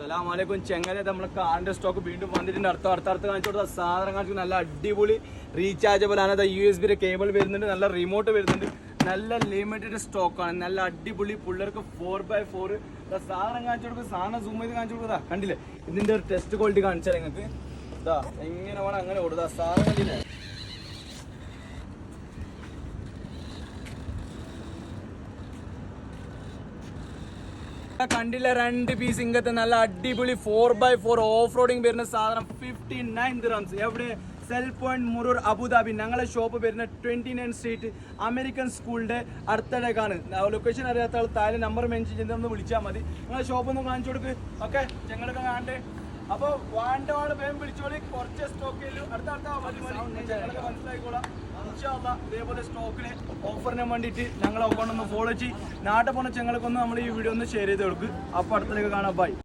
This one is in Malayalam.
അസ്സലാമലൈക്കും. ചെങ്ങല നമ്മളെ കാറിന്റെ സ്റ്റോക്ക് വീണ്ടും വന്നിട്ടുണ്ട്. അടുത്ത കാണിച്ചു കൊടുത്ത സാധനം കാണിച്ചു. നല്ല അടിപൊളി റീചാർജബിൾ ആണ്. USB കേബിൾ വരുന്നുണ്ട്, നല്ല റിമോട്ട് വരുന്നുണ്ട്, നല്ല ലിമിറ്റഡ് സ്റ്റോക്കാണ്, നല്ല അടിപൊളി പിള്ളേർക്ക് 4x4 സാധനം കാണിച്ചു കൊടുക്കുക. സാധനം സൂം ചെയ്ത് കാണിച്ചു കൊടുക്കുക. കണ്ടില്ലേ, ഇതിന്റെ ഒരു ടെസ്റ്റ് ക്വാളിറ്റി കാണിച്ചാൽ നിങ്ങൾക്ക് ഇതാ എങ്ങനെ വേണം അങ്ങനെ കൊടുക്കുക. സാധനം കണ്ടില്ലേ, കണ്ടില്ല, 2 പീസ് ഇങ്ങനത്തെ നല്ല അടിപൊളി 4x4 ഓഫ് റോഡിങ് വരുന്ന സാധനം 59 ദിർഹംസ്. എവിടെ? Cell point മുറൂർ Abu Dhabi. ഞങ്ങളെ ഷോപ്പ് വരുന്ന 29 സ്ട്രീറ്റ് അമേരിക്കൻ സ്കൂളിന്റെ അടുത്തിടേക്കാണ്. ലൊക്കേഷൻ അറിയാത്ത ആൾ താഴെ നമ്പർ മെൻഷൻ ചെയ്തൊന്ന് വിളിച്ചാൽ മതി. നിങ്ങളെ ഷോപ്പ് ഒന്ന് കാണിച്ചു കൊടുക്ക്. ഓക്കെ, ഞങ്ങളൊക്കെ കാണണ്ടേ? അപ്പോൾ വേണ്ട ആൾ വേഗം വിളിച്ചോളി. കുറച്ച് സ്റ്റോക്കിൽ അടുത്ത മതി ഞങ്ങളൊക്കെ മനസ്സിലാക്കിക്കോളാം. ഇതേപോലെ സ്റ്റോക്കിന് ഓഫറിന് വേണ്ടിയിട്ട് ഞങ്ങളെ അക്കൗണ്ട് ഒന്ന് ഫോളോ ചെയ്യും. നാട്ടിൽ പോണ ചെങ്ങൾക്കൊന്ന് നമ്മൾ ഈ വീഡിയോ ഒന്ന് ഷെയർ ചെയ്ത് കൊടുക്കും. അപ്പോൾ അടുത്തേക്ക് കാണാം. ബൈ.